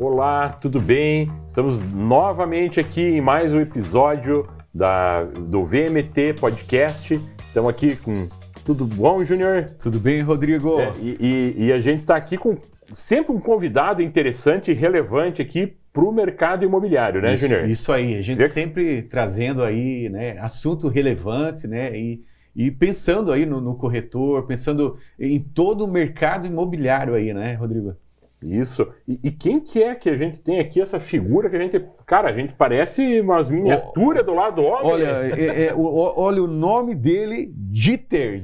Olá, tudo bem? Estamos novamente aqui em mais um episódio do VMT Podcast. Estamos aqui com... Tudo bom, Júnior? Tudo bem, Rodrigo? E a gente está aqui com sempre um convidado interessante e relevante aqui para o mercado imobiliário, né, Júnior? Isso aí, a gente sempre trazendo aí, né, assunto relevante, né, e pensando aí no corretor, pensando em todo o mercado imobiliário aí, né, Rodrigo? Isso. E quem que é que a gente tem aqui essa figura que a gente... Cara, a gente parece umas miniaturas do lado do homem. Olha o nome dele, Dieter.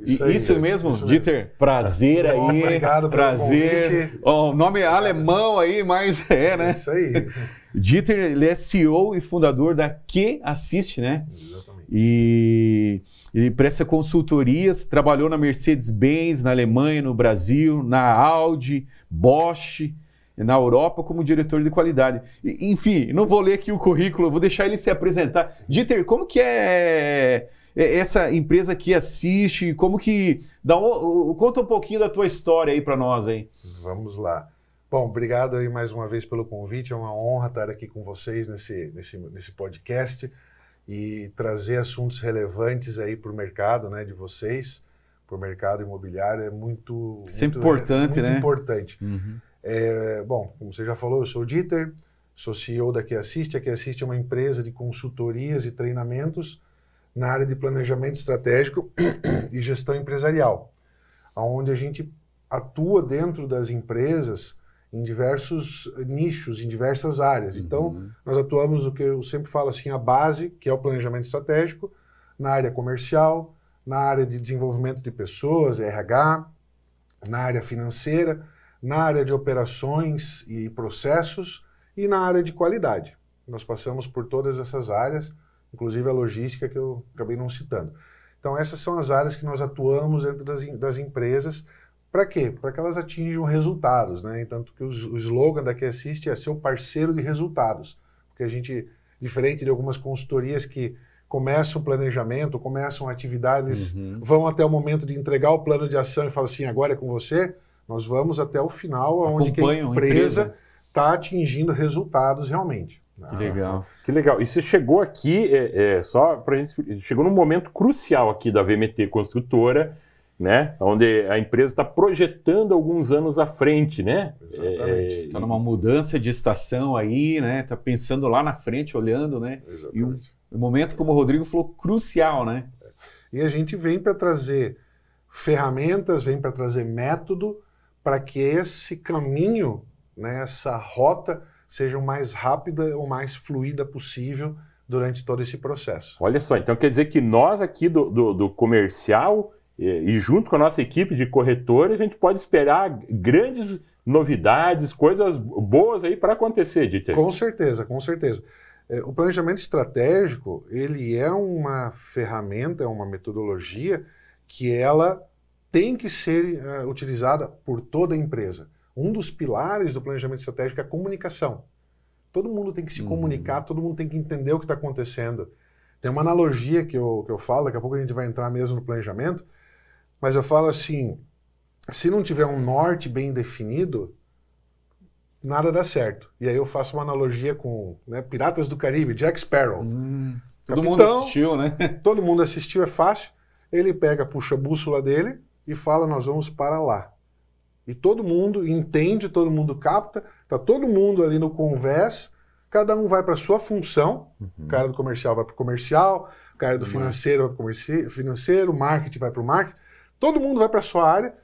Isso mesmo, Dieter. Prazer aí. Obrigado pelo convite. O nome é alemão aí, mas né? Isso aí. Dieter, ele é CEO e fundador da QAssist, né? Exatamente. E ele presta consultorias, trabalhou na Mercedes-Benz, na Alemanha, no Brasil, na Audi, Bosch, na Europa como diretor de qualidade. Enfim, não vou ler aqui o currículo, vou deixar ele se apresentar. Dieter, como que é essa empresa que assiste? Como que... conta um pouquinho da tua história aí para nós aí. Vamos lá. Bom, obrigado aí mais uma vez pelo convite. É uma honra estar aqui com vocês nesse podcast e trazer assuntos relevantes aí para o mercado, né, de vocês, para o mercado imobiliário. É muito importante, né? Muito importante. Uhum. Bom, como você já falou, eu sou o Dieter, sou CEO da QAssist. A QAssist é uma empresa de consultorias e treinamentos na área de planejamento estratégico e gestão empresarial, onde a gente atua dentro das empresas em diversos nichos, em diversas áreas. Então, nós atuamos o que eu sempre falo assim, a base, que é o planejamento estratégico, na área comercial, na área de desenvolvimento de pessoas, RH, na área financeira, na área de operações e processos e na área de qualidade. Nós passamos por todas essas áreas, inclusive a logística que eu acabei não citando. Então, essas são as áreas que nós atuamos dentro das empresas. Para quê? Para que elas atinjam resultados, né? E tanto que o slogan da QAssist é ser o parceiro de resultados. Porque a gente, diferente de algumas consultorias que começam o planejamento, começam a atividade, eles vão até o momento de entregar o plano de ação e falam assim, agora é com você, nós vamos até o final, onde a empresa está atingindo resultados realmente. Que legal. Que legal. E você chegou aqui, só pra gente, chegou num momento crucial aqui da VMT Construtora, né? Onde a empresa está projetando alguns anos à frente, né? Exatamente. Está numa mudança de estação aí, né? Está pensando lá na frente, olhando, né? Exatamente. E um momento, como o Rodrigo falou, crucial, né? E a gente vem para trazer ferramentas, vem para trazer método para que esse caminho, né, essa rota, seja o mais rápida ou mais fluida possível durante todo esse processo. Olha só, então quer dizer que nós aqui do comercial e junto com a nossa equipe de corretores, a gente pode esperar grandes novidades, coisas boas aí para acontecer, Dieter. Com certeza, com certeza. O planejamento estratégico, ele é uma ferramenta, é uma metodologia que ela tem que ser utilizada por toda a empresa. Um dos pilares do planejamento estratégico é a comunicação. Todo mundo tem que se comunicar, todo mundo tem que entender o que está acontecendo. Tem uma analogia que eu falo, daqui a pouco a gente vai entrar mesmo no planejamento, mas eu falo assim, se não tiver um norte bem definido, nada dá certo. E aí eu faço uma analogia com, né, Piratas do Caribe, Jack Sparrow. Todo mundo assistiu, né? Todo mundo assistiu, é fácil. Ele puxa a bússola dele e fala, nós vamos para lá. E todo mundo entende, todo mundo capta, tá todo mundo ali no convés, cada um vai para a sua função, o cara do comercial vai para o comercial, o cara do financeiro vai para o financeiro, o marketing vai para o marketing, todo mundo vai para a sua área,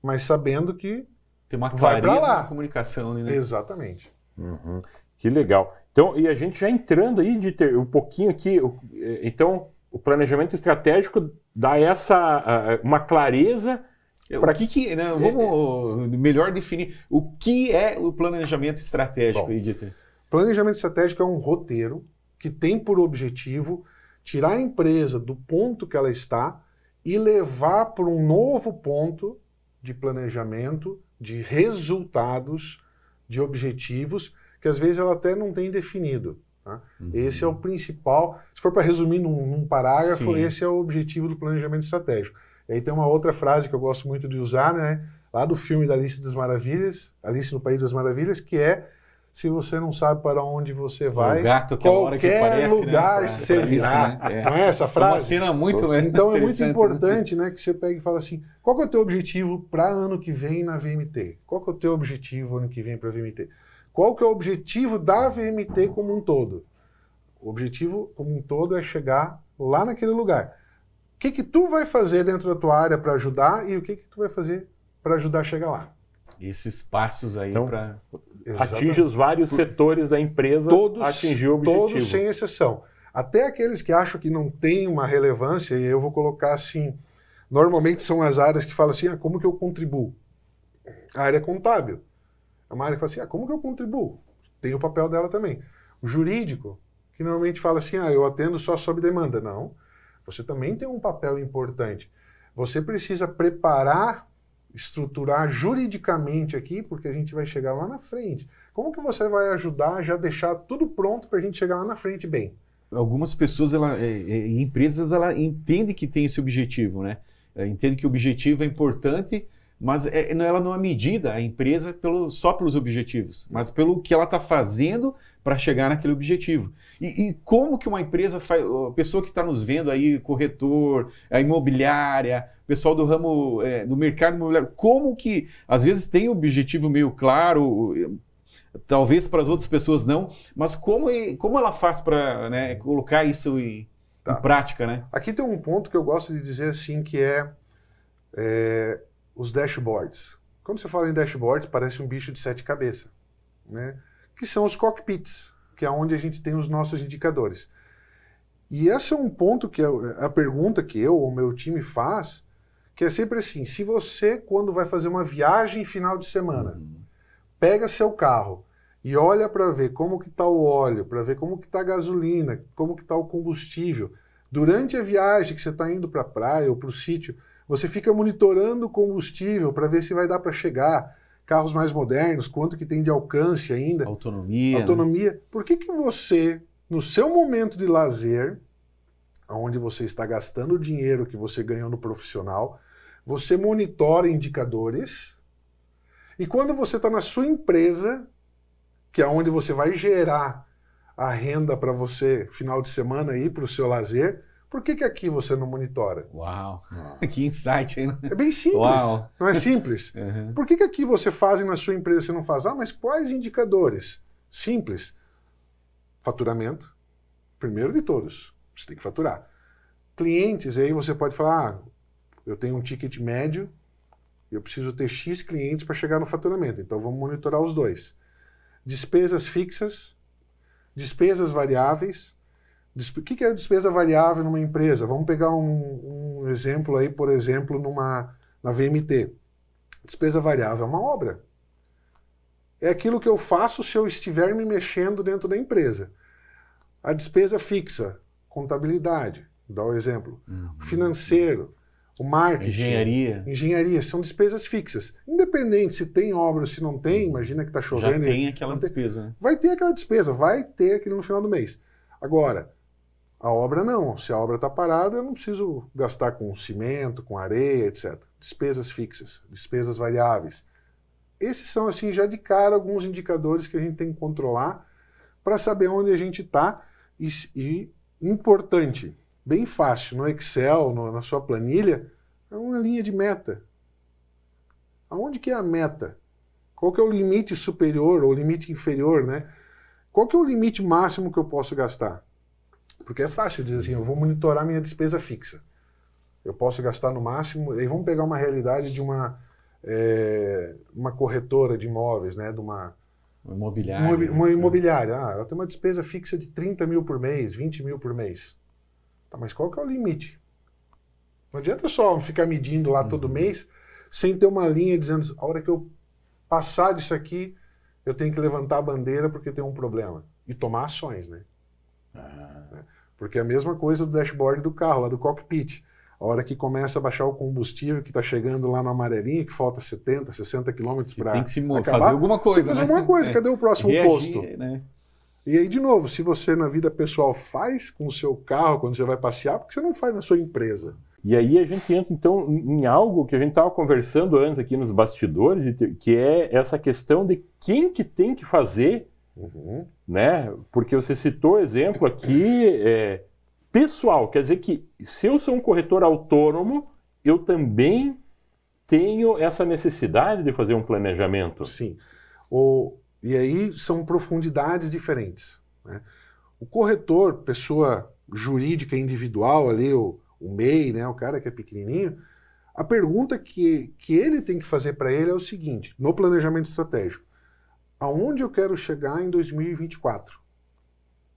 mas sabendo que tem uma vai para lá. Na comunicação, né? Exatamente. Que legal. Então, e a gente já entrando aí, Dieter, um pouquinho aqui, então, o planejamento estratégico dá uma clareza. Para que né, vamos melhor definir o que é o planejamento estratégico. Bom, Dieter? Planejamento estratégico é um roteiro que tem por objetivo tirar a empresa do ponto que ela está e levar para um novo ponto de planejamento, de resultados, de objetivos, que às vezes ela até não tem definido. Tá? Esse é o principal, se for para resumir num parágrafo, esse é o objetivo do planejamento estratégico. E aí tem uma outra frase que eu gosto muito de usar, né? lá do filme da Alice no País das Maravilhas, que é se você não sabe para onde você vai, o gato, aquela hora que aparece, lugar né? servirá. Né? Não é essa frase? É uma cena muito Então é muito importante, né, que você pegue e fala assim, qual que é o teu objetivo para ano que vem na VMT? Qual que é o teu objetivo ano que vem para a VMT? Qual que é o objetivo da VMT como um todo? O objetivo como um todo é chegar lá naquele lugar. O que que tu vai fazer dentro da tua área para ajudar e o que que tu vai fazer para ajudar a chegar lá? Esses passos aí Então, para... Atinge os vários setores da empresa, atingir o objetivo. Todos sem exceção. Até aqueles que acham que não tem uma relevância, e eu vou colocar assim, normalmente são as áreas que falam assim, como que eu contribuo? A área contábil. É uma área que fala assim, como que eu contribuo? Tem o papel dela também. O jurídico, que normalmente fala assim, eu atendo só sob demanda. Não, você também tem um papel importante. Você precisa preparar, estruturar juridicamente aqui, porque a gente vai chegar lá na frente. Como que você vai ajudar a já deixar tudo pronto para a gente chegar lá na frente bem? Algumas pessoas, empresas, entendem que tem esse objetivo, né? Entendem que o objetivo é importante, mas ela não é medida, a empresa, só pelos objetivos, mas pelo que ela está fazendo para chegar naquele objetivo. E como que uma empresa faz, a pessoa que está nos vendo aí, corretor, a imobiliária, pessoal do ramo, do mercado imobiliário, como que, às vezes tem um objetivo meio claro, talvez para as outras pessoas não, mas como ela faz para, né, colocar isso em prática, né? Aqui tem um ponto que eu gosto de dizer assim, que é os dashboards. Quando você fala em dashboards, parece um bicho de 7 cabeças, né? Que são os cockpits, que é onde a gente tem os nossos indicadores. E esse é um ponto que a pergunta que eu ou o meu time faz, que é sempre assim, se você, quando vai fazer uma viagem final de semana, pega seu carro e olha para ver como que está o óleo, para ver como que está a gasolina, como que está o combustível, durante a viagem que você está indo para a praia ou para o sítio, você fica monitorando o combustível para ver se vai dar para chegar, carros mais modernos, quanto que tem de alcance ainda. Autonomia. Né? Por que que você, no seu momento de lazer, onde você está gastando o dinheiro que você ganhou no profissional, você monitora indicadores, e quando você está na sua empresa, que é onde você vai gerar a renda para você, final de semana, ir para o seu lazer, por que que aqui você não monitora? Uau, que insight, hein? É bem simples, Uau. Não é simples? Por que que aqui você faz e na sua empresa você não faz? Mas quais indicadores? Simples. Faturamento, primeiro de todos, você tem que faturar. Clientes, aí você pode falar, eu tenho um ticket médio, eu preciso ter X clientes para chegar no faturamento, então vamos monitorar os dois. Despesas fixas, despesas variáveis. O que é despesa variável numa empresa? Vamos pegar um exemplo aí, por exemplo, na VMT. Despesa variável é uma obra. É aquilo que eu faço se eu estiver me mexendo dentro da empresa. A despesa fixa, contabilidade, dá o exemplo. Financeiro, o marketing. Engenharia, são despesas fixas. Independente se tem obra ou se não tem, imagina que está chovendo. Já tem aquela despesa. Né? Vai ter aquela despesa, vai ter aquilo no final do mês. Agora, a obra não. Se a obra está parada, eu não preciso gastar com cimento, com areia, etc. Despesas fixas, despesas variáveis. Esses são, assim, já de cara, alguns indicadores que a gente tem que controlar para saber onde a gente está. E importante, bem fácil, no Excel, na sua planilha, é uma linha de meta. Aonde que é a meta? Qual que é o limite superior ou limite inferior, né? Qual que é o limite máximo que eu posso gastar? Porque é fácil dizer assim, eu vou monitorar minha despesa fixa. Eu posso gastar no máximo, e vamos pegar uma realidade de uma corretora de imóveis, né? De uma imobiliária. Ela tem uma despesa fixa de 30 mil por mês, 20 mil por mês. Tá, mas qual que é o limite? Não adianta só ficar medindo lá todo mês, sem ter uma linha dizendo, a hora que eu passar disso aqui, eu tenho que levantar a bandeira porque tem um problema. E tomar ações, né? Porque é a mesma coisa do dashboard do carro, lá do cockpit. A hora que começa a baixar o combustível, que está chegando lá no amarelinho, que falta 70, 60 quilômetros para tem que se acabar, fazer alguma coisa. Você fazer alguma coisa, cadê o próximo posto? Né? E aí, de novo, se você na vida pessoal faz com o seu carro, quando você vai passear, por que você não faz na sua empresa? E aí a gente entra, então, em algo que a gente estava conversando antes aqui nos bastidores, que é essa questão de quem que tem que fazer, né? Porque você citou exemplo aqui, pessoal, quer dizer que se eu sou um corretor autônomo, eu também tenho essa necessidade de fazer um planejamento. Sim. E aí são profundidades diferentes, né? O corretor, pessoa jurídica individual ali, o MEI, né, o cara que é pequenininho, a pergunta que ele tem que fazer para ele é o seguinte, no planejamento estratégico: aonde eu quero chegar em 2024?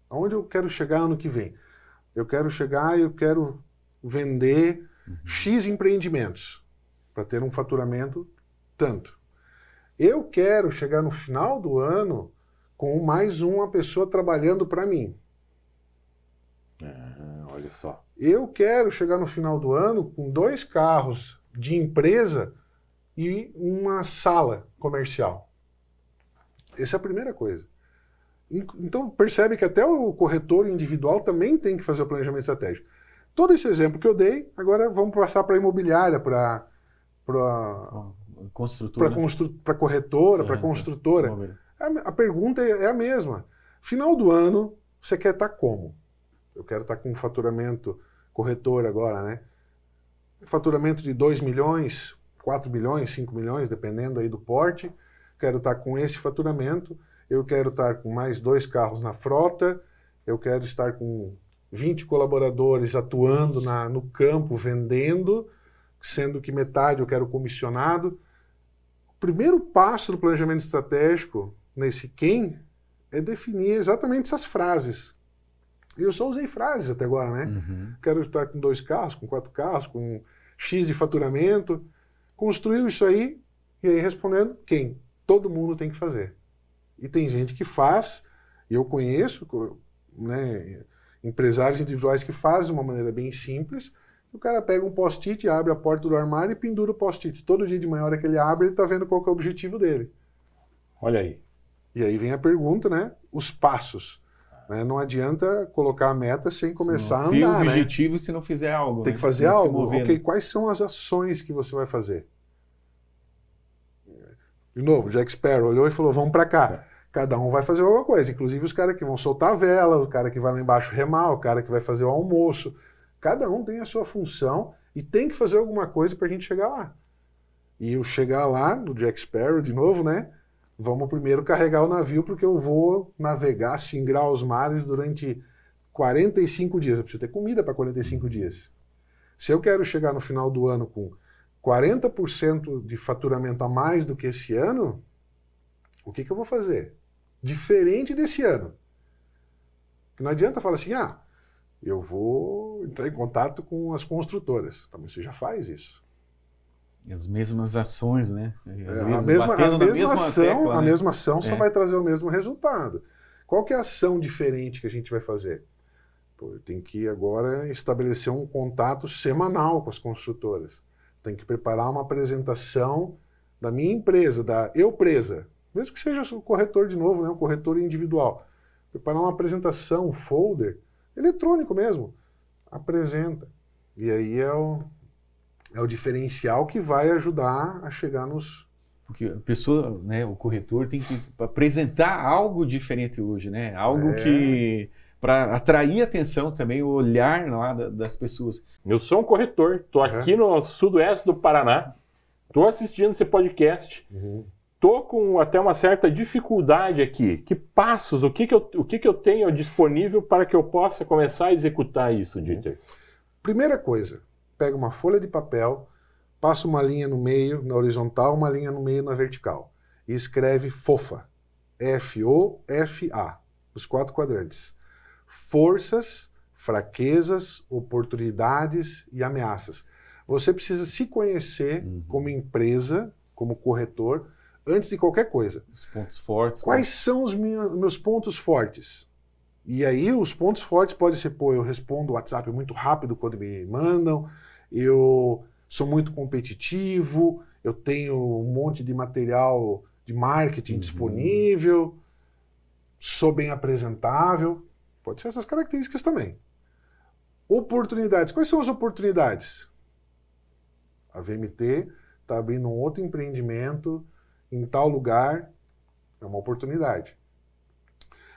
Aonde eu quero chegar ano que vem? Eu quero chegar e eu quero vender X empreendimentos para ter um faturamento tanto. Eu quero chegar no final do ano com mais uma pessoa trabalhando para mim. Olha só. Eu quero chegar no final do ano com 2 carros de empresa e uma sala comercial. Essa é a primeira coisa. Então percebe que até o corretor individual também tem que fazer o planejamento estratégico. Todo esse exemplo que eu dei, agora vamos passar para a imobiliária, para corretora, para construtora. A pergunta é a mesma. Final do ano, você quer estar como? Eu quero estar com um faturamento corretor agora, né? Faturamento de 2 milhões, 4 milhões, 5 milhões, dependendo aí do porte. Quero estar com esse faturamento. Eu quero estar com mais 2 carros na frota. Eu quero estar com 20 colaboradores atuando no campo, vendendo, sendo que metade eu quero comissionado. O primeiro passo do planejamento estratégico, nesse quem, é definir exatamente essas frases. E eu só usei frases até agora, né? Quero estar com 2 carros, com 4 carros, com X de faturamento. Construiu isso aí, e aí respondendo quem? Todo mundo tem que fazer. E tem gente que faz, e eu conheço, né, empresários individuais que fazem de uma maneira bem simples. O cara pega um post-it, abre a porta do armário e pendura o post-it. Todo dia de manhã, a hora que ele abre, ele está vendo qual que é o objetivo dele. Olha aí. E aí vem a pergunta, né? Os passos. Né? Não adianta colocar a meta sem começar a andar, tem o objetivo, né? Se não fizer algo. Tem que fazer algo. Ok, quais são as ações que você vai fazer? De novo, Jack Sparrow olhou e falou, vamos para cá. Cada um vai fazer alguma coisa, inclusive os caras que vão soltar a vela, o cara que vai lá embaixo remar, o cara que vai fazer o almoço. Cada um tem a sua função e tem que fazer alguma coisa para a gente chegar lá. E o chegar lá, no Jack Sparrow, de novo, né? Vamos primeiro carregar o navio, porque eu vou navegar, singrar os mares durante 45 dias. Eu preciso ter comida para 45 dias. Se eu quero chegar no final do ano com 40% de faturamento a mais do que esse ano, o que eu vou fazer? Diferente desse ano. Não adianta falar assim, eu vou entrar em contato com as construtoras. Também você já faz isso. As mesmas ações, né? A mesma ação só vai trazer o mesmo resultado. Qual que é a ação diferente que a gente vai fazer? Eu tenho que agora estabelecer um contato semanal com as construtoras. Tenho que preparar uma apresentação da minha empresa, da Eupresa. Mesmo que seja o corretor de novo, né? Um corretor individual. Preparar uma apresentação, um folder, eletrônico mesmo. Apresenta. E aí é o diferencial que vai ajudar a chegar nos... Porque a pessoa, né, o corretor tem que apresentar algo diferente hoje, né? Algo que... para atrair a atenção também, o olhar lá das pessoas. Eu sou um corretor, estou aqui no sudoeste do Paraná, estou assistindo esse podcast, estou com até uma certa dificuldade aqui. Que passos, o que eu tenho disponível para que eu possa começar a executar isso, Dieter? Primeira coisa, pega uma folha de papel, passa uma linha no meio, na horizontal, uma linha no meio, na vertical, e escreve FOFA, F-O-F-A, os 4 quadrantes. Forças, fraquezas, oportunidades e ameaças. Você precisa se conhecer como empresa, como corretor, antes de qualquer coisa. Os pontos fortes. Quais são os meus pontos fortes? E aí os pontos fortes podem ser, eu respondo o WhatsApp muito rápido quando me mandam, eu sou muito competitivo, eu tenho um monte de material de marketing disponível, sou bem apresentável. Pode ser essas características também. Oportunidades. Quais são as oportunidades? A VMT está abrindo um outro empreendimento em tal lugar, é uma oportunidade.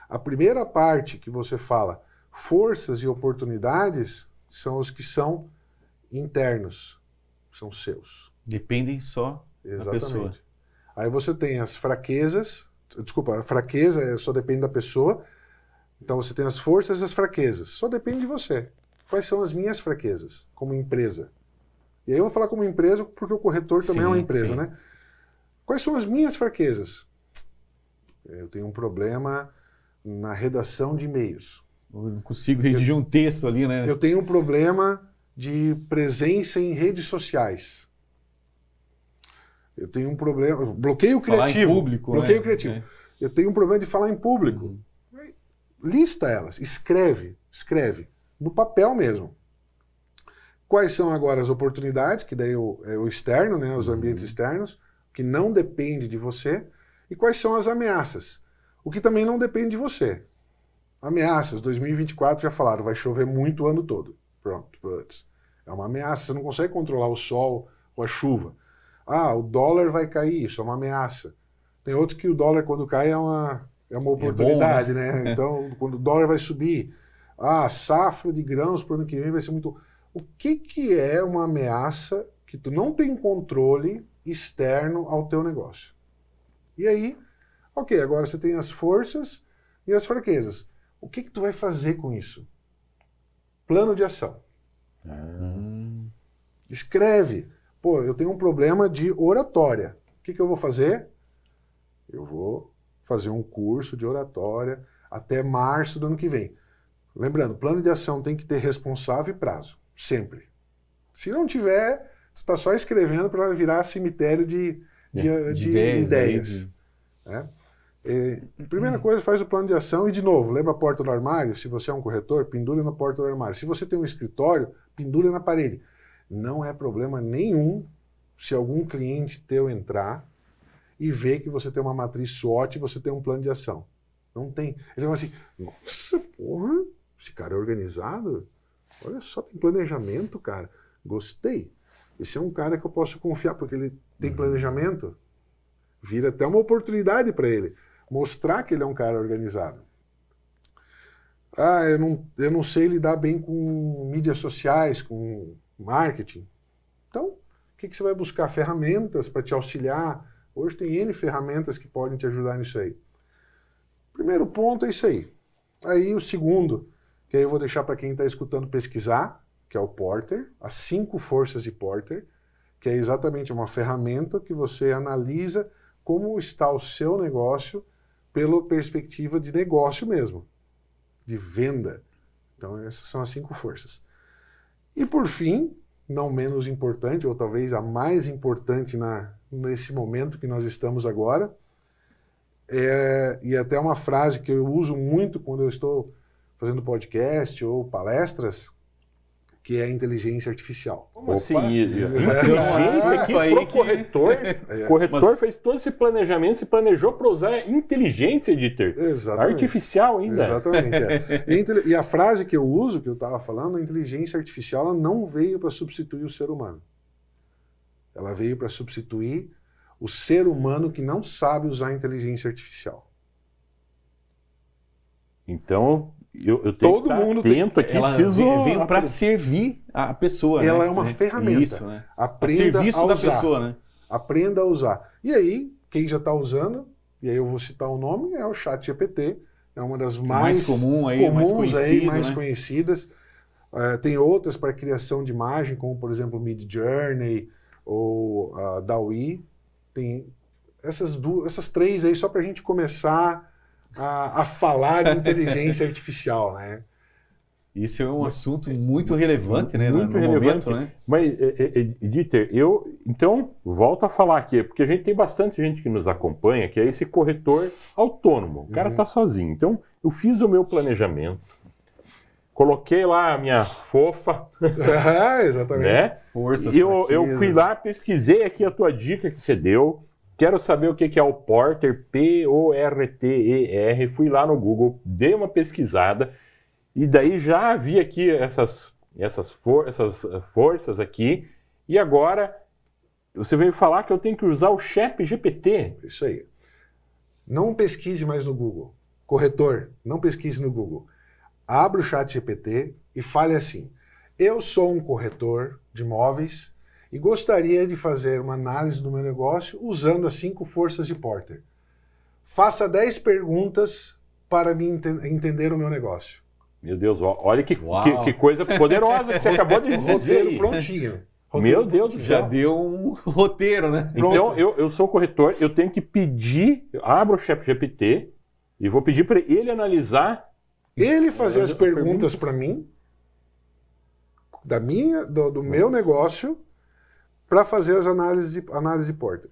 A primeira parte que você fala, forças e oportunidades, são os que são internos, são seus. Dependem só da pessoa. Aí você tem as fraquezas, desculpa, a fraqueza só depende da pessoa, então você tem as forças e as fraquezas, só depende de você. Quais são as minhas fraquezas como empresa? E aí eu vou falar como empresa porque o corretor também é uma empresa, né? Quais são as minhas fraquezas? Eu tenho um problema na redação de e-mails. Eu não consigo redigir um texto ali, né? Eu tenho um problema de presença em redes sociais. Eu tenho um problema... Bloqueio criativo. Falar em público, bloqueio criativo. É. Eu tenho um problema de falar em público. Lista elas. Escreve. No papel mesmo. Quais são agora as oportunidades, que daí é o externo, né? Os ambientes externos, que não depende de você. E quais são as ameaças? O que também não depende de você. Ameaças. 2024 já falaram, vai chover muito o ano todo. Pronto. É uma ameaça. Você não consegue controlar o sol ou a chuva. O dólar vai cair. Isso é uma ameaça. Tem outros que o dólar, quando cai, é uma oportunidade, né? Então, quando o dólar vai subir, a safra de grãos para o ano que vem vai ser muito... O que é uma ameaça que tu não tem controle externo ao teu negócio? E aí, ok, agora você tem as forças e as fraquezas. O que tu vai fazer com isso? Plano de ação. Escreve. Pô, eu tenho um problema de oratória. O que eu vou fazer? Eu vou fazer um curso de oratória até março do ano que vem. Lembrando, plano de ação tem que ter responsável e prazo. Sempre. Se não tiver, você está só escrevendo para virar cemitério de ideias. Primeira coisa, faz o plano de ação e, de novo, lembra a porta do armário? Se você é um corretor, pendura na porta do armário. Se você tem um escritório, pendura na parede. Não é problema nenhum se algum cliente teu entrar e ver que você tem uma matriz SWOT e você tem um plano de ação. Não tem. Ele vai assim, nossa, porra, esse cara é organizado? Olha só, tem planejamento, cara. Gostei. Esse é um cara que eu posso confiar, porque ele tem planejamento. Vira até uma oportunidade para ele. Mostrar que ele é um cara organizado. Eu não sei lidar bem com mídias sociais, com marketing. Então, o que você vai buscar? Ferramentas para te auxiliar. Hoje tem N ferramentas que podem te ajudar nisso aí. Primeiro ponto é isso aí. Aí o segundo, que aí eu vou deixar para quem está escutando pesquisar, que é o Porter, as 5 forças de Porter, que é exatamente uma ferramenta que você analisa como está o seu negócio pela perspectiva de negócio mesmo, de venda. Então essas são as 5 forças. E por fim, não menos importante, ou talvez a mais importante nesse momento que nós estamos agora, e até uma frase que eu uso muito quando eu estou fazendo podcast ou palestras, que é a inteligência artificial. Como assim? Inteligência aqui pro corretor. O corretor fez todo esse planejamento, se planejou para usar inteligência, Dieter. Exatamente. Artificial ainda. Exatamente. E a frase que eu uso, que eu estava falando, a inteligência artificial, ela não veio para substituir o ser humano. Ela veio para substituir o ser humano que não sabe usar a inteligência artificial. Então, eu tenho que estar atento aqui. Ela veio para servir a pessoa. Ela né? é uma ferramenta. Isso, né? Aprenda serviço a usar. Da pessoa, né? Aprenda a usar. E aí, quem já está usando, e aí eu vou citar o nome, é o ChatGPT. É uma das mais mais conhecidas. Tem outras para criação de imagem, como por exemplo o Midjourney ou a DALL-E. Tem essas 3 aí só para a gente começar a falar de inteligência artificial, né? Isso é um assunto muito relevante, né? Muito relevante, momento, né? Mas, Dieter, então, volto a falar aqui, porque a gente tem bastante gente que nos acompanha, que é esse corretor autônomo. O cara está sozinho. Então, eu fiz o meu planejamento, coloquei lá a minha fofa. Exatamente. Né? Eu fui lá, pesquisei aqui a tua dica que você deu. Quero saber o que é o Porter, P-O-R-T-E-R. Fui lá no Google, dei uma pesquisada e daí já vi aqui essas forças aqui. E agora Você veio falar que eu tenho que usar o ChatGPT. Isso aí. Não pesquise mais no Google. Corretor, não pesquise no Google. Abra o ChatGPT e fale assim: eu sou um corretor de imóveis e gostaria de fazer uma análise do meu negócio usando as 5 forças de Porter. Faça 10 perguntas para me entender o meu negócio. Meu Deus, olha que coisa poderosa que você acabou de dizer. Roteiro prontinho. Meu Deus do céu. Já deu um roteiro, né? Então, eu sou corretor, eu tenho que pedir, abro o ChatGPT e vou pedir para ele analisar. Ele fazer as perguntas para mim, do meu negócio, para fazer as análises Porter.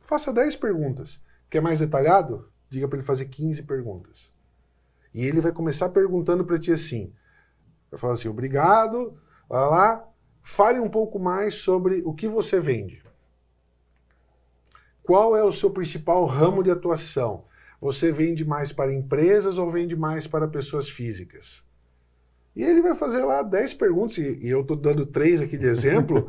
Faça 10 perguntas. Quer mais detalhado? Diga para ele fazer 15 perguntas. E ele vai começar perguntando para ti assim. Vai falar assim: obrigado, vai lá, fale um pouco mais sobre o que você vende. Qual é o seu principal ramo de atuação? Você vende mais para empresas ou vende mais para pessoas físicas? E ele vai fazer lá 10 perguntas, e eu estou dando 3 aqui de exemplo,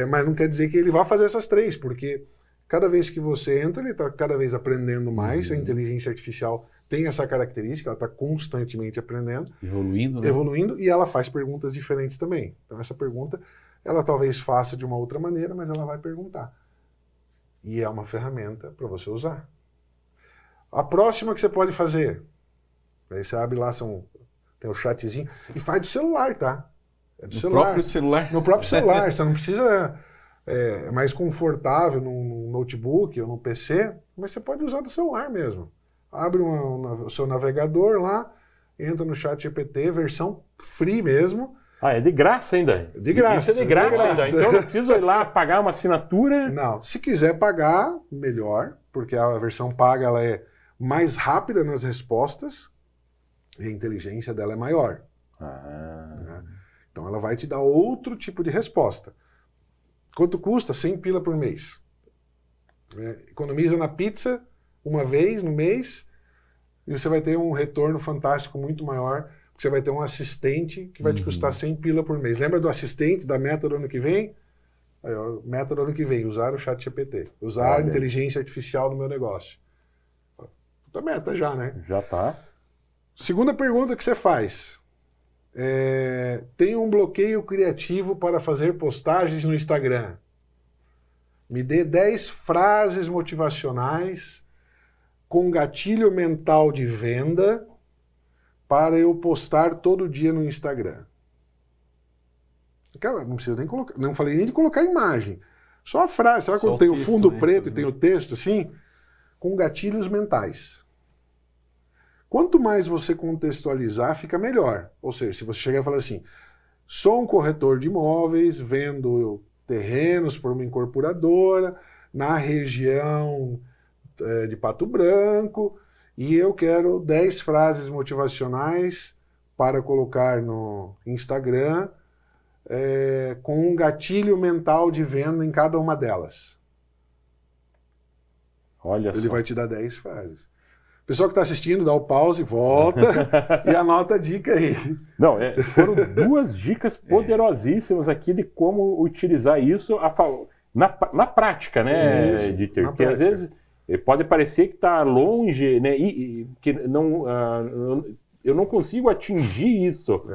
mas não quer dizer que ele vai fazer essas 3, porque cada vez que você entra, ele está cada vez aprendendo mais. A inteligência artificial tem essa característica, ela está constantemente aprendendo. Evoluindo, né? Evoluindo, e ela faz perguntas diferentes também. Então essa pergunta, ela talvez faça de uma outra maneira, mas ela vai perguntar. E é uma ferramenta para você usar. A próxima que você pode fazer, aí você abre lá, tem o chatzinho, e faz do celular, tá? É do celular. Próprio celular? No próprio celular. Você não precisa... É mais confortável no notebook ou no PC, mas você pode usar do celular mesmo. Abre o seu navegador lá, entra no ChatGPT, versão free mesmo. Ah, é de graça ainda? De graça. Isso é de graça ainda. Então eu não preciso ir lá pagar uma assinatura? Não. Se quiser pagar, melhor, porque a versão paga ela é mais rápida nas respostas e a inteligência dela é maior. Né? Então ela vai te dar outro tipo de resposta. Quanto custa? 100 pila por mês. Economiza na pizza uma vez no mês e você vai ter um retorno fantástico muito maior, porque você vai ter um assistente que vai te custar 100 pila por mês. Lembra do assistente, da meta do ano que vem? Aí, ó, meta do ano que vem, usar o ChatGPT. Usar a inteligência artificial no meu negócio. Puta meta já, né? Já tá. Segunda pergunta que você faz. Tem um bloqueio criativo para fazer postagens no Instagram. Me dê 10 frases motivacionais com gatilho mental de venda para eu postar todo dia no Instagram. Não precisa nem colocar, não falei nem de colocar imagem. Só a frase. Sabe quando tem o fundo preto e tem o texto assim? Com gatilhos mentais. Quanto mais você contextualizar, fica melhor. Ou seja, se você chegar e falar assim: sou um corretor de imóveis, vendo terrenos por uma incorporadora na região de Pato Branco, e eu quero 10 frases motivacionais para colocar no Instagram com um gatilho mental de venda em cada uma delas. Olha só. Ele vai te dar 10 frases. O pessoal que está assistindo, dá o pause, volta e anota a dica aí. Não, foram 2 dicas poderosíssimas aqui de como utilizar isso na prática, né, Dieter? Porque às vezes pode parecer que está longe, né, e que não, eu não consigo atingir isso,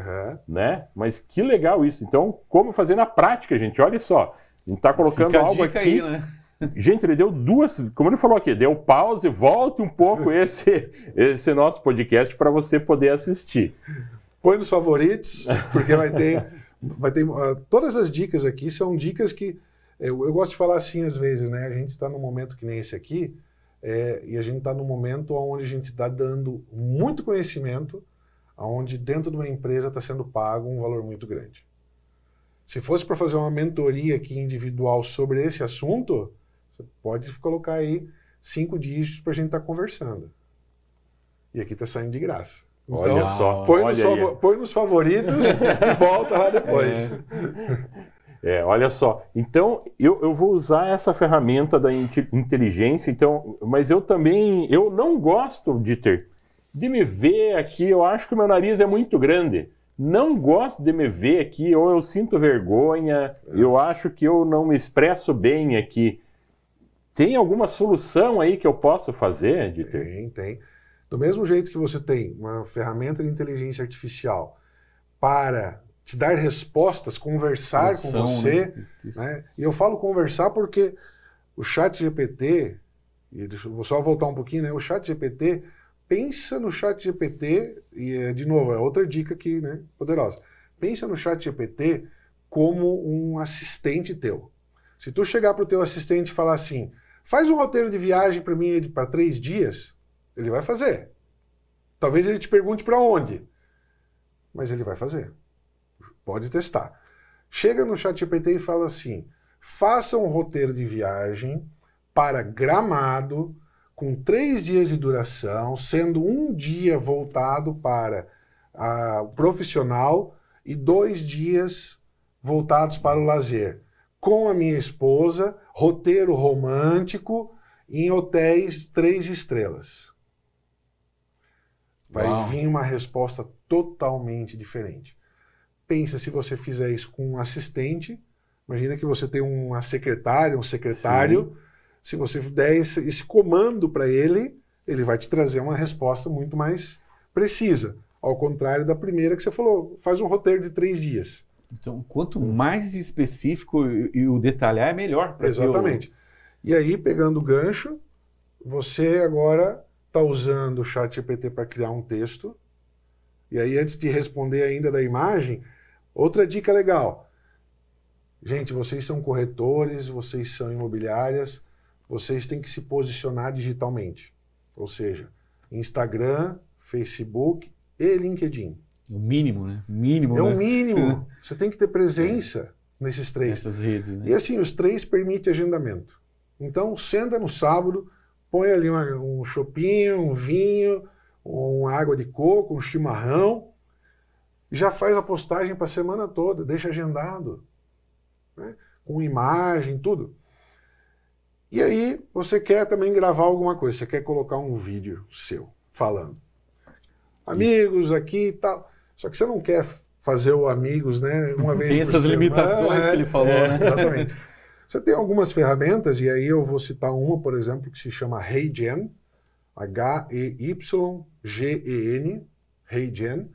né? Mas que legal isso. Então, como fazer na prática, gente? Olha só, a gente está colocando algo aqui. Aí, né? Gente, ele deu 2, como ele falou aqui, deu pause, volte um pouco esse nosso podcast para você poder assistir. Põe nos favoritos, porque vai ter todas as dicas aqui são dicas que eu gosto de falar assim às vezes, né? A gente está num momento que nem esse aqui, e a gente está num momento onde a gente está dando muito conhecimento, onde dentro de uma empresa está sendo pago um valor muito grande. Se fosse para fazer uma mentoria aqui individual sobre esse assunto, você pode colocar aí 5 dígitos para a gente estar conversando. E aqui está saindo de graça. Então, olha só. Põe nos favoritos e volta lá depois. Olha só. Então, eu vou usar essa ferramenta da inteligência, então, mas eu não gosto, Dieter, de me ver aqui, eu acho que o meu nariz é muito grande. não gosto de me ver aqui, ou eu sinto vergonha, eu acho que eu não me expresso bem aqui. Tem alguma solução aí que eu posso fazer, Dieter? Tem. Do mesmo jeito que você tem uma ferramenta de inteligência artificial para te dar respostas, conversar com você, né? E eu falo conversar porque o ChatGPT, e vou só voltar um pouquinho, né? O ChatGPT, pensa no ChatGPT, e de novo, é outra dica aqui, né? Poderosa. Pensa no ChatGPT como um assistente teu. Se tu chegar para o teu assistente e falar assim, faz um roteiro de viagem para mim para 3 dias, ele vai fazer. Talvez ele te pergunte para onde, mas ele vai fazer. Pode testar. Chega no ChatGPT e fala assim, faça um roteiro de viagem para Gramado, com 3 dias de duração, sendo 1 dia voltado para o profissional e 2 dias voltados para o lazer. Com a minha esposa, roteiro romântico em hotéis 3 estrelas. Vai vir uma resposta totalmente diferente. Pensa se você fizer isso com um assistente, imagina que você tem uma secretária, um secretário, sim. Se você der esse comando para ele, ele vai te trazer uma resposta muito mais precisa. Ao contrário da primeira que você falou, faz um roteiro de 3 dias. Então, quanto mais específico e o detalhar, é melhor. Exatamente. E aí, pegando o gancho, você agora está usando o ChatGPT para criar um texto. E aí, antes de responder ainda da imagem, outra dica legal. Gente, vocês são corretores, vocês são imobiliárias, vocês têm que se posicionar digitalmente. Ou seja, Instagram, Facebook e LinkedIn. O mínimo, né? Mínimo, é o mínimo. Você tem que ter presença nesses 3. Nessas redes, né? E assim, os 3 permitem agendamento. Então, senta no sábado, põe ali um chopinho, um vinho, uma água de coco, um chimarrão, e já faz a postagem para a semana toda, deixa agendado, né? Com imagem, tudo. E aí, você quer também gravar alguma coisa, você quer colocar um vídeo seu, falando. Amigos aqui e tal. Só que você não quer fazer o amigos, né? Uma vez tem por essas semana, limitações que ele falou, né? Exatamente. Você tem algumas ferramentas, e aí eu vou citar uma, por exemplo, que se chama HeyGen, H-E-Y-G-E-N, HeyGen.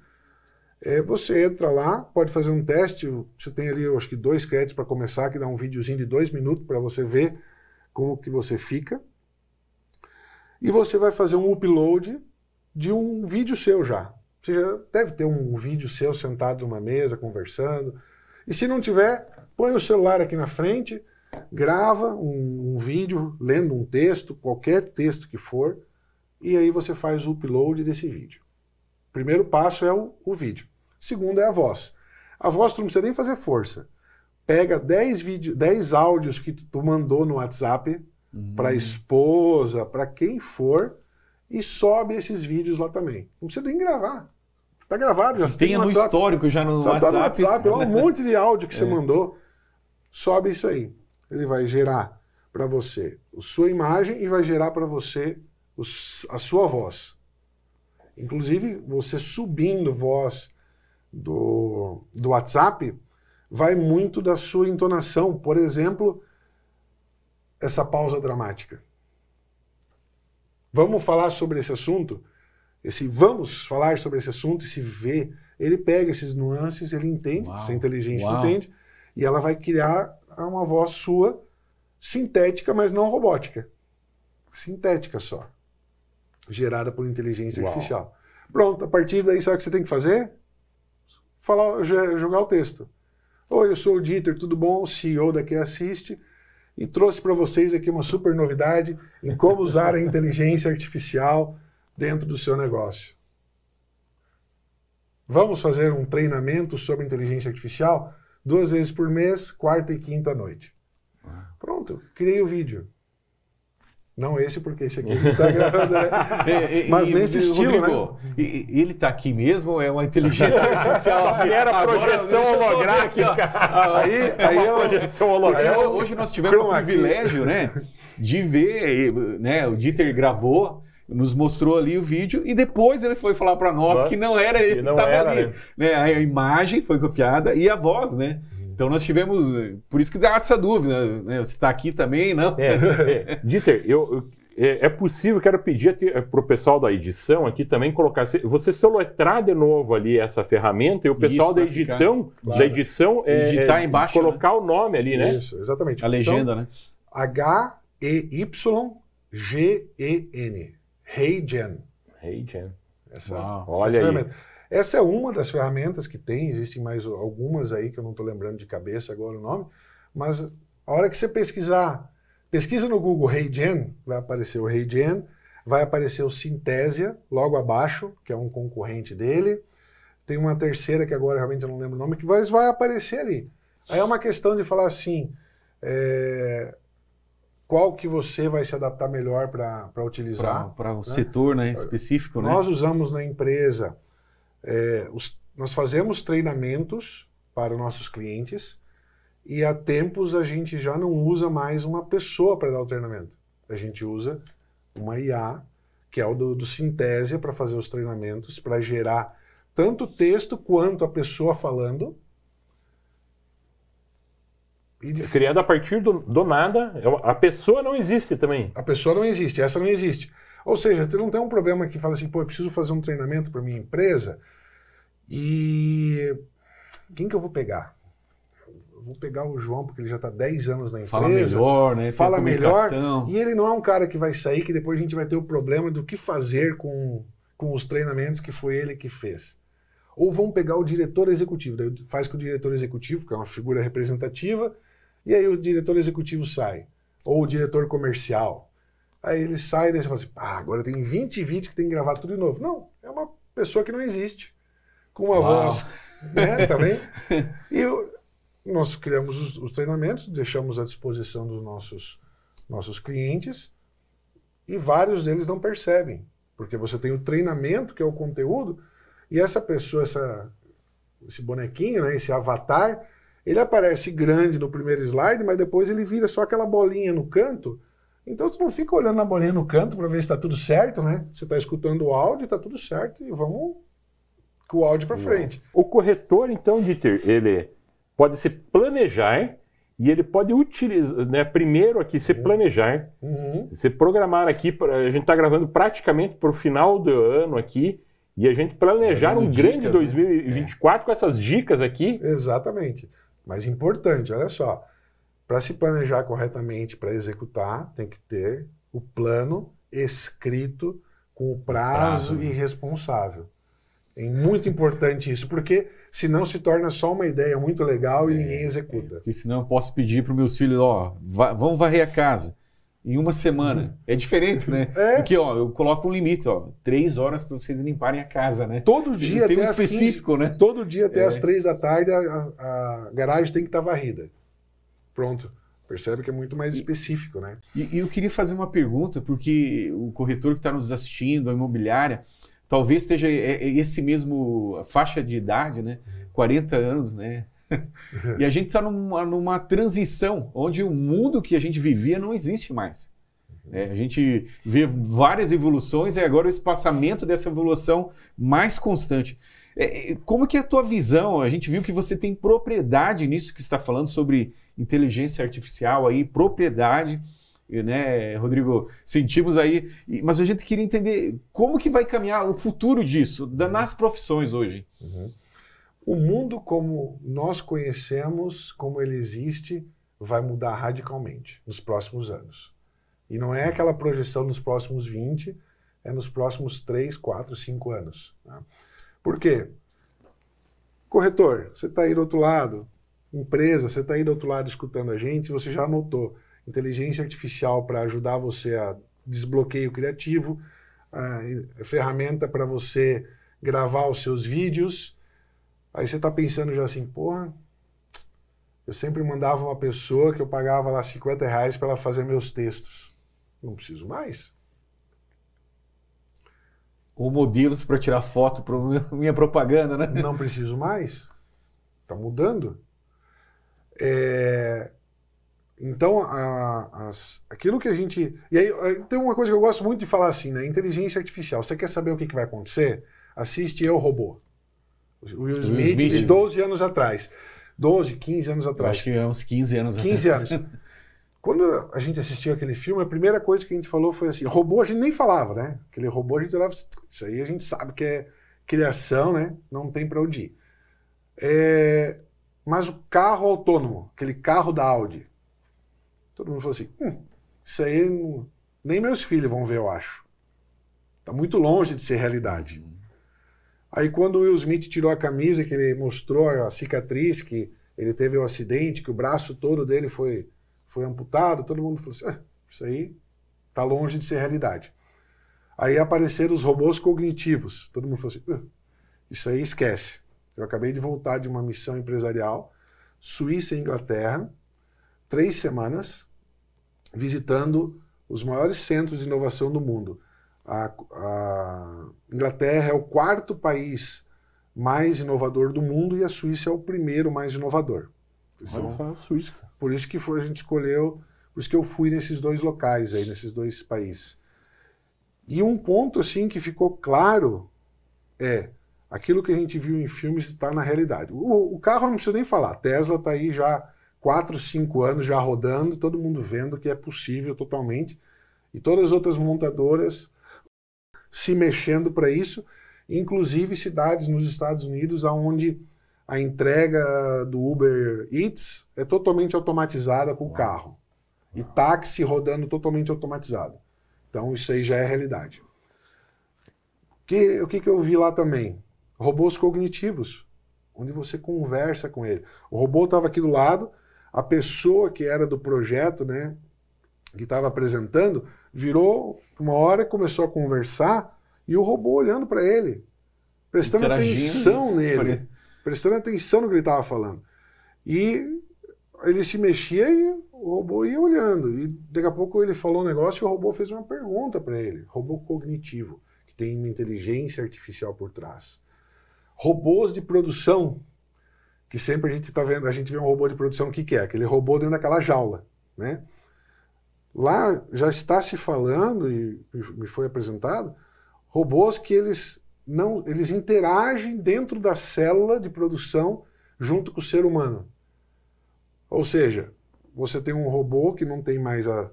Você entra lá, pode fazer um teste, você tem ali, eu acho que 2 créditos para começar, que dá um videozinho de 2 minutos para você ver como que você fica. E você vai fazer um upload de um vídeo seu já. Você já deve ter um vídeo seu sentado numa mesa, conversando. E se não tiver, põe o celular aqui na frente, grava um vídeo, lendo um texto, qualquer texto que for, e aí você faz o upload desse vídeo. Primeiro passo é o vídeo. Segundo é a voz. A voz tu não precisa nem fazer força. Pega 10 áudios que tu mandou no WhatsApp para a esposa, para quem for, e sobe esses vídeos lá também. Não precisa nem gravar. Está gravado, já tem no histórico já no WhatsApp. Tá no WhatsApp, um monte de áudio que você mandou. Sobe isso aí. Ele vai gerar para você a sua imagem e vai gerar para você a sua voz. Inclusive, você subindo voz do WhatsApp, vai muito da sua entonação. Por exemplo, essa pausa dramática. Vamos falar sobre esse assunto? Vamos falar sobre esse assunto e se vê, ele pega esses nuances, ele entende, essa inteligência entende, e ela vai criar uma voz sua sintética, mas não robótica. Sintética só. Gerada por inteligência artificial. Pronto, a partir daí, sabe o que você tem que fazer? Jogar o texto. Oi, eu sou o Dieter, tudo bom? O CEO daqui assiste e trouxe para vocês aqui uma super novidade em como usar a inteligência artificial dentro do seu negócio. Vamos fazer um treinamento sobre inteligência artificial 2 vezes por mês, 4ª e 5ª à noite. Pronto, criei o vídeo. Não esse, porque esse aqui não está gravando, né? Mas nesse estilo, Rodrigo, né? Ele está aqui mesmo ou é uma inteligência artificial? Era projeção holográfica. Projeção holográfica. Hoje nós tivemos o privilégio, né, de ver, né, o Dieter gravou nos mostrou ali o vídeo e depois ele foi falar para nós que não era ele que estava ali. Né? A imagem foi copiada e a voz, né? Então nós tivemos, por isso que dá essa dúvida, né? Você está aqui também, não? Dieter, é possível, quero pedir para o pessoal da edição aqui também colocar, você soletrar de novo ali essa ferramenta e o pessoal da edição, digitar embaixo, colocar o nome ali, né? Isso, exatamente. A legenda, né? HEYGEN. HeyGen. HeyGen. Olha aí. Essa é uma das ferramentas que tem, existem mais algumas aí que eu não estou lembrando de cabeça agora o nome, mas a hora que você pesquisa no Google HeyGen, vai aparecer o HeyGen, vai aparecer o Synthesia logo abaixo, que é um concorrente dele. Tem uma terceira que agora realmente eu não lembro o nome, que vai aparecer ali. Aí é uma questão de falar assim, qual que você vai se adaptar melhor para utilizar. Para o setor, né, específico. Nós usamos na empresa, nós fazemos treinamentos para os nossos clientes e há tempos a gente já não usa mais uma pessoa para dar o treinamento. A gente usa uma IA, que é o do Synthesia, para fazer os treinamentos, para gerar tanto texto quanto a pessoa falando. Criado a partir do nada, a pessoa não existe também. A pessoa não existe, essa não existe. Ou seja, você não tem um problema que fala assim, eu preciso fazer um treinamento para minha empresa e quem que eu vou pegar? Eu vou pegar o João, porque ele já está 10 anos na empresa. Fala melhor, né? Fala melhor. E ele não é um cara que vai sair, que depois a gente vai ter o problema do que fazer com os treinamentos que foi ele que fez. Ou vão pegar o diretor executivo, daí faz com o diretor executivo, que é uma figura representativa, e aí o diretor executivo sai. Ou o diretor comercial. Aí ele sai e daí você fala assim, agora tem 20 vídeos que tem que gravar tudo de novo. Não, é uma pessoa que não existe. Com uma voz, né, tá vendo? E nós criamos os treinamentos, deixamos à disposição dos nossos clientes e vários deles não percebem. Porque você tem o treinamento, que é o conteúdo, e essa pessoa, esse bonequinho, né, esse avatar, ele aparece grande no primeiro slide, mas depois ele vira só aquela bolinha no canto. Então tu não fica olhando na bolinha no canto para ver se está tudo certo, né? Você está escutando o áudio, está tudo certo e vamos com o áudio para frente. O corretor, então, Dieter, ele pode se planejar e ele pode utilizar, né, primeiro aqui, se planejar, se programar aqui, a gente está gravando praticamente para o final do ano aqui, e a gente planejar um grande 2024 com essas dicas aqui. Exatamente. Mas importante, olha só, para se planejar corretamente, para executar, tem que ter o plano escrito com o prazo e responsável. É muito importante isso, porque senão se torna só uma ideia muito legal e ninguém executa. Porque senão eu posso pedir para os meus filhos, vamos varrer a casa em uma semana. É diferente, né? Porque eu coloco um limite, 3 horas para vocês limparem a casa, né? Todo dia tem um específico, 15, né? Todo dia até as 3 da tarde a garagem tem que estar varrida. Pronto. Percebe que é muito mais específico, né? E eu queria fazer uma pergunta, porque o corretor que está nos assistindo, a imobiliária, talvez esteja esse mesmo faixa de idade, né? 40 anos, né? E a gente está numa transição onde o mundo que a gente vivia não existe mais. A gente vê várias evoluções e agora o espaçamento dessa evolução mais constante. Como que é a tua visão? A gente viu que você tem propriedade nisso que você está falando sobre inteligência artificial aí, propriedade, né, Rodrigo? Sentimos aí, mas a gente queria entender como que vai caminhar o futuro disso, nas profissões hoje. O mundo como nós conhecemos, como ele existe, vai mudar radicalmente nos próximos anos. E não é aquela projeção nos próximos 20, é nos próximos 3, 4, 5 anos. Tá? Por quê? Corretor, você está aí do outro lado, empresa, você está aí do outro lado escutando a gente, você já anotou inteligência artificial para ajudar você a desbloqueio criativo, a ferramenta para você gravar os seus vídeos. Aí você está pensando já assim, porra, eu sempre mandava uma pessoa que eu pagava lá R$50 para ela fazer meus textos. Não preciso mais. Ou modelos para tirar foto para minha propaganda, né? Não preciso mais. Está mudando. Então, aquilo que a gente... E aí, tem uma coisa que eu gosto muito de falar assim, né? Inteligência artificial. Você quer saber o que vai acontecer? Assiste Eu, Robô. O Will Smith, de 12 anos atrás. 12, 15 anos atrás. Eu acho que é uns 15 anos 15 atrás. anos. Quando a gente assistiu aquele filme, a primeira coisa que a gente falou foi assim, robô a gente nem falava, né? Aquele robô a gente olhava, isso aí a gente sabe que é criação, né? Não tem para onde ir. Mas o carro autônomo, aquele carro da Audi, todo mundo falou assim, isso aí nem meus filhos vão ver, eu acho. Tá muito longe de ser realidade. Aí quando o Will Smith tirou a camisa, que ele mostrou a cicatriz, que ele teve um acidente, que o braço todo dele foi amputado, todo mundo falou assim, isso aí tá longe de ser realidade. Aí apareceram os robôs cognitivos. Todo mundo falou assim, isso aí esquece. Eu acabei de voltar de uma missão empresarial, Suíça e Inglaterra, 3 semanas, visitando os maiores centros de inovação do mundo. A Inglaterra é o 4º país mais inovador do mundo e a Suíça é o 1º mais inovador. Suíça. Por isso que a gente escolheu, por isso que eu fui nesses 2 locais aí, nesses 2 países. E um ponto assim que ficou claro é aquilo que a gente viu em filmes está na realidade. O carro eu não preciso nem falar, a Tesla está aí já 4, 5 anos já rodando, todo mundo vendo que é possível totalmente, e todas as outras montadoras se mexendo para isso, inclusive cidades nos Estados Unidos onde a entrega do Uber Eats é totalmente automatizada com o carro. E táxi rodando totalmente automatizado. Então isso aí já é realidade. O que eu vi lá também? Robôs cognitivos, onde você conversa com ele. O robô estava aqui do lado, a pessoa que era do projeto, né, que estava apresentando, virou uma hora e começou a conversar, e o robô olhando para ele, prestando atenção nele, prestando atenção no que ele estava falando. E ele se mexia e o robô ia olhando. E daqui a pouco ele falou um negócio e o robô fez uma pergunta para ele. Robô cognitivo, que tem uma inteligência artificial por trás. Robôs de produção, que sempre a gente está vendo, a gente vê um robô de produção, o que é? Aquele robô dentro daquela jaula, né? Lá já está se falando, e me foi apresentado, robôs que eles interagem dentro da célula de produção junto com o ser humano. Ou seja, você tem um robô que não tem mais a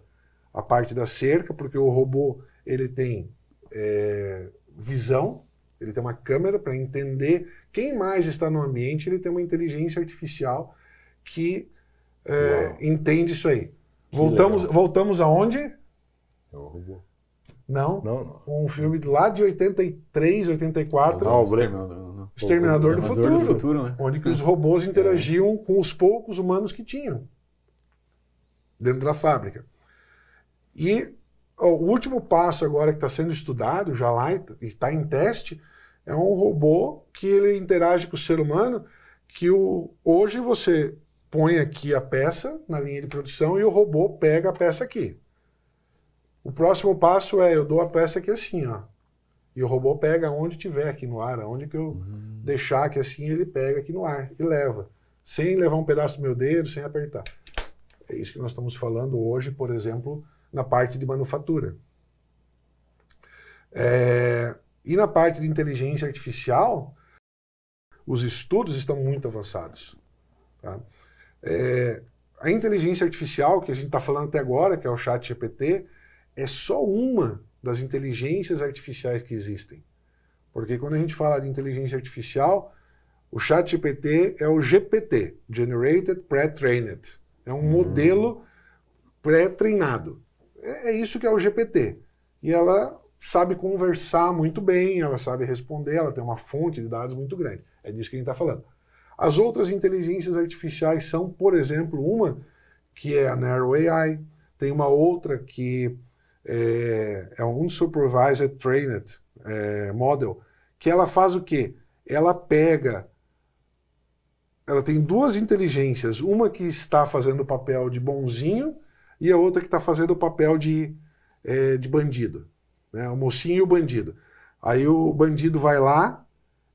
parte da cerca, porque o robô ele tem visão, ele tem uma câmera para entender quem mais está no ambiente, ele tem uma inteligência artificial que entende isso aí. Voltamos aonde? É o robô. Não. Um filme lá de 83, 84. Não. Exterminador do Futuro, né? Onde que os robôs interagiam com os poucos humanos que tinham dentro da fábrica. E o último passo agora que está sendo estudado, já lá e está em teste, é um robô que ele interage com o ser humano, que hoje você põe aqui a peça na linha de produção e o robô pega a peça aqui. O próximo passo é, eu dou a peça aqui assim, ó. E o robô pega onde tiver aqui no ar, onde que eu deixar aqui assim, ele pega aqui no ar e leva. Sem levar um pedaço do meu dedo, sem apertar. É isso que nós estamos falando hoje, por exemplo, na parte de manufatura. E na parte de inteligência artificial, os estudos estão muito avançados. Tá? A inteligência artificial que a gente está falando até agora, que é o ChatGPT, é só uma das inteligências artificiais que existem. Porque quando a gente fala de inteligência artificial, o ChatGPT é o GPT, Generated Pre-Trained. É um modelo pré-treinado. É isso que é o GPT. E ela sabe conversar muito bem, ela sabe responder, ela tem uma fonte de dados muito grande. É disso que a gente está falando. As outras inteligências artificiais são, por exemplo, uma que é a Narrow AI, tem uma outra que é um Unsupervised Trained Model, que ela faz o quê? Ela tem 2 inteligências, uma que está fazendo o papel de bonzinho e a outra que está fazendo o papel de bandido, né? O mocinho e o bandido. Aí o bandido vai lá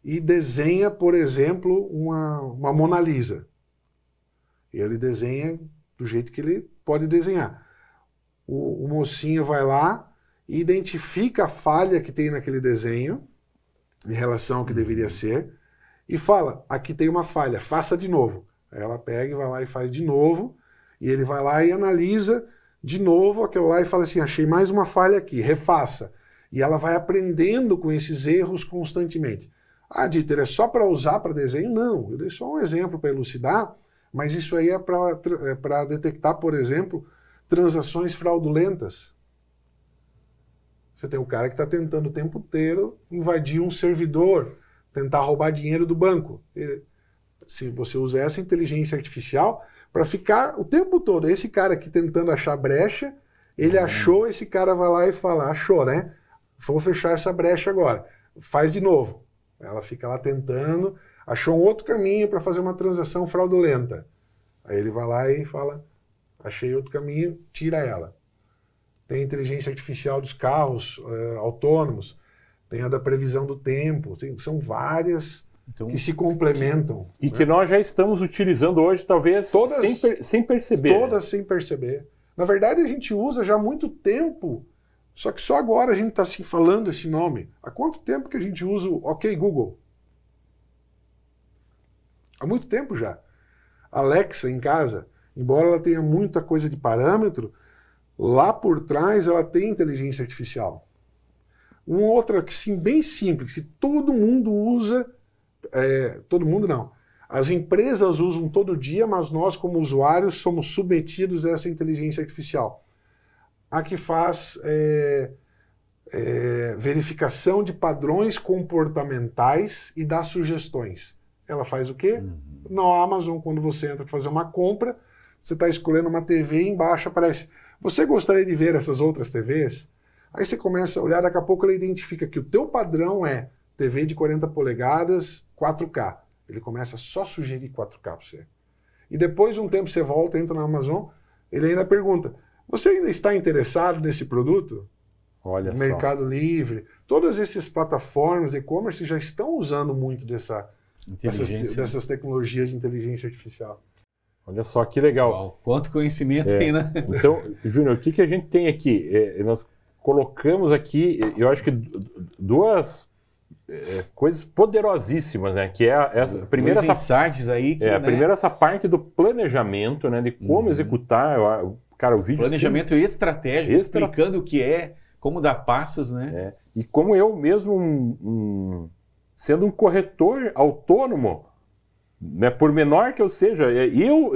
e desenha, por exemplo, uma Mona Lisa. E ele desenha do jeito que ele pode desenhar. O mocinho vai lá e identifica a falha que tem naquele desenho, em relação ao que deveria ser, e fala, aqui tem uma falha, faça de novo. Aí ela pega e vai lá e faz de novo, e ele vai lá e analisa de novo aquilo lá e fala assim, achei mais uma falha aqui, refaça. E ela vai aprendendo com esses erros constantemente. Ah, Dieter, é só para usar para desenho? Não, eu dei só um exemplo para elucidar, mas isso aí é para detectar, por exemplo, transações fraudulentas. Você tem um cara que está tentando o tempo inteiro invadir um servidor, tentar roubar dinheiro do banco. Se você usa essa inteligência artificial para ficar o tempo todo, esse cara aqui tentando achar brecha, ele achou, esse cara vai lá e fala, achou, né? Vou fechar essa brecha agora. Faz de novo. Ela fica lá tentando, achou um outro caminho para fazer uma transação fraudulenta. Aí ele vai lá e fala, achei outro caminho, tira ela. Tem a inteligência artificial dos carros autônomos, tem a da previsão do tempo, são várias que se complementam. E que nós já estamos utilizando hoje, talvez todas, sem perceber. Todas sem perceber. Na verdade, a gente usa já há muito tempo, só que só agora a gente está assim, falando esse nome. Há quanto tempo que a gente usa o OK Google? Há muito tempo já. Alexa em casa, embora ela tenha muita coisa de parâmetro, lá por trás ela tem inteligência artificial. Uma outra, sim, bem simples, que todo mundo usa, todo mundo não, as empresas usam todo dia, mas nós como usuários somos submetidos a essa inteligência artificial. A que faz verificação de padrões comportamentais e dá sugestões. Ela faz o quê? Na Amazon, quando você entra para fazer uma compra, você está escolhendo uma TV e embaixo aparece, você gostaria de ver essas outras TVs? Aí você começa a olhar, daqui a pouco ela identifica que o teu padrão é TV de 40 polegadas, 4K. Ele começa só a sugerir 4K para você. E depois de um tempo você volta, entra na Amazon, ele ainda pergunta, você ainda está interessado nesse produto? Olha só. Mercado Livre, todas essas plataformas e-commerce já estão usando muito dessas tecnologias de inteligência artificial. Olha só que legal. Uau, quanto conhecimento aí, né? Então, Júnior, o que a gente tem aqui? Nós colocamos aqui, eu acho que duas coisas poderosíssimas, né? Que é essa primeira insights aí que, né? Primeiro essa parte do planejamento, né? De como executar. Cara, o vídeo planejamento estratégico, explicando o que é, como dar passos, né? E como eu mesmo, sendo um corretor autônomo, né, por menor que eu seja, eu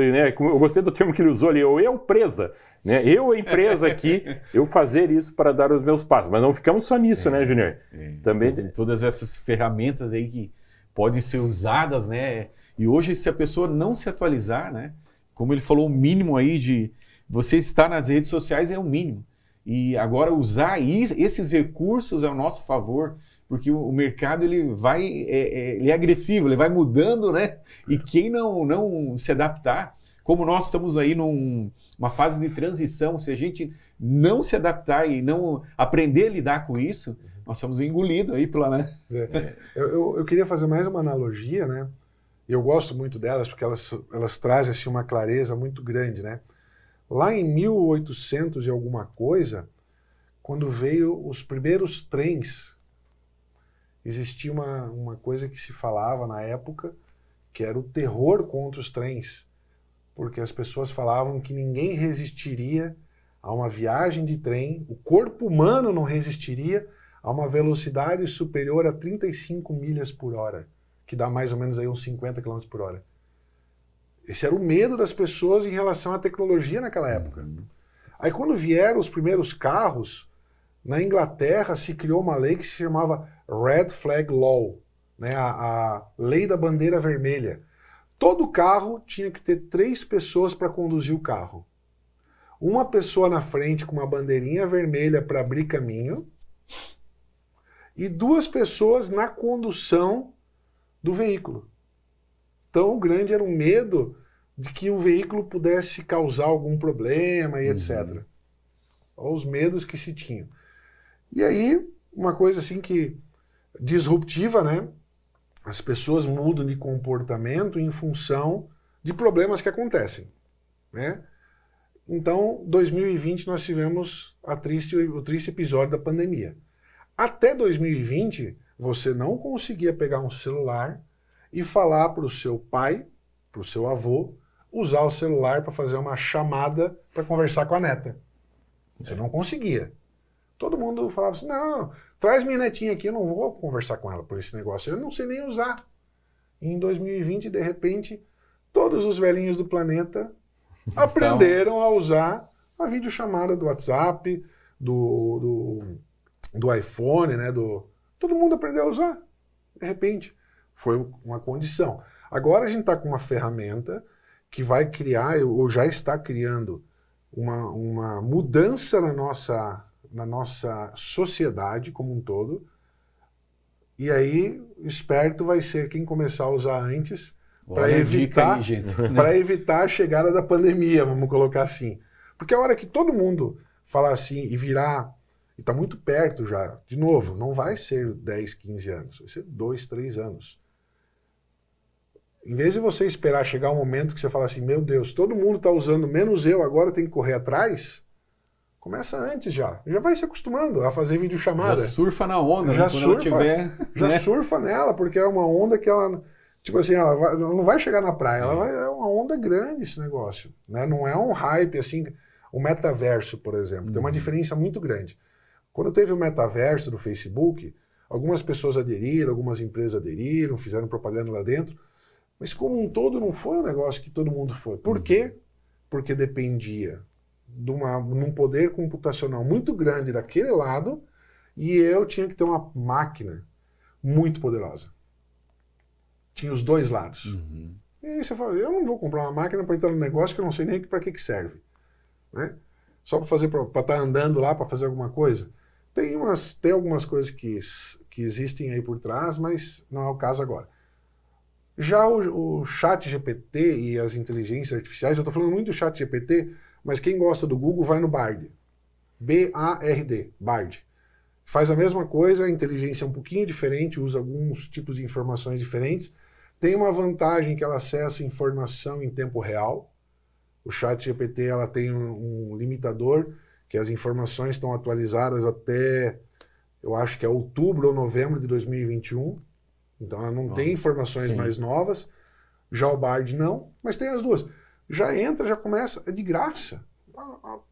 gostei do termo que ele usou ali, eu presa, né, eu a empresa aqui, eu fazer isso para dar os meus passos, mas não ficamos só nisso, né, Júnior? Também todas essas ferramentas aí que podem ser usadas, né, e hoje se a pessoa não se atualizar, né, como ele falou, o mínimo aí de você estar nas redes sociais é o mínimo, e agora usar esses recursos ao nosso favor, porque o mercado ele é agressivo, ele vai mudando, né? E quem não se adaptar, como nós estamos aí numa fase de transição, se a gente não se adaptar e não aprender a lidar com isso, nós estamos engolidos aí pela... Né? Eu queria fazer mais uma analogia, né? Eu gosto muito delas porque elas trazem assim, uma clareza muito grande, né? Lá em 1800 e alguma coisa, quando veio os primeiros trens, existia uma coisa que se falava na época, que era o terror contra os trens, porque as pessoas falavam que ninguém resistiria a uma viagem de trem, o corpo humano não resistiria a uma velocidade superior a 35 milhas por hora, que dá mais ou menos aí uns 50 km por hora. Esse era o medo das pessoas em relação à tecnologia naquela época. Aí quando vieram os primeiros carros, na Inglaterra se criou uma lei que se chamava Red Flag Law, né? A lei da bandeira vermelha. Todo carro tinha que ter 3 pessoas para conduzir o carro. Uma pessoa na frente com uma bandeirinha vermelha para abrir caminho e 2 pessoas na condução do veículo. Tão grande era o medo de que o veículo pudesse causar algum problema e etc. Olha os medos que se tinham. E aí, uma coisa assim que disruptiva, né? As pessoas mudam de comportamento em função de problemas que acontecem, né? Então, 2020 nós tivemos o triste episódio da pandemia. Até 2020, você não conseguia pegar um celular e falar para o seu pai, para o seu avô, usar o celular para fazer uma chamada para conversar com a neta. Você não conseguia. Todo mundo falava assim, não, traz minha netinha aqui, eu não vou conversar com ela por esse negócio, eu não sei nem usar. E em 2020, de repente, todos os velhinhos do planeta aprenderam a usar a videochamada do WhatsApp, do iPhone, né? Todo mundo aprendeu a usar. De repente, foi uma condição. Agora a gente está com uma ferramenta que vai criar, ou já está criando, uma mudança na nossa sociedade como um todo. E aí, esperto vai ser quem começar a usar antes para evitar a chegada da pandemia, vamos colocar assim. Porque a hora que todo mundo falar assim e virar, e está muito perto já, de novo, não vai ser 10, 15 anos, vai ser 2, 3 anos. Em vez de você esperar chegar um momento que você fala assim, meu Deus, todo mundo está usando, menos eu, agora tem que correr atrás, começa antes já. Já vai se acostumando a fazer videochamada. Já surfa na onda, já né? surfa, Quando ela tiver, já né? surfa nela, porque é uma onda que ela... Tipo assim, ela não vai chegar na praia, é uma onda grande esse negócio. Né? Não é um hype assim... O metaverso, por exemplo, tem uma diferença muito grande. Quando teve o metaverso do Facebook, algumas pessoas aderiram, algumas empresas aderiram, fizeram propaganda lá dentro, mas como um todo não foi um negócio que todo mundo foi. Por quê? Porque dependia num poder computacional muito grande daquele lado e eu tinha que ter uma máquina muito poderosa. Tinha os dois lados. E aí você fala, eu não vou comprar uma máquina para entrar no negócio que eu não sei nem para que serve. Né? Só para estar andando lá, para fazer alguma coisa. Tem algumas coisas que existem aí por trás, mas não é o caso agora. Já o ChatGPT e as inteligências artificiais, eu estou falando muito do ChatGPT, mas quem gosta do Google vai no Bard. B-A-R-D, Bard. Faz a mesma coisa, a inteligência é um pouquinho diferente, usa alguns tipos de informações diferentes. Tem uma vantagem que ela acessa informação em tempo real. O ChatGPT ela tem um limitador, que as informações estão atualizadas até, eu acho que é outubro ou novembro de 2021. Então ela não tem informações mais novas. Já o Bard não, mas tem as duas. Já entra, já começa, é de graça.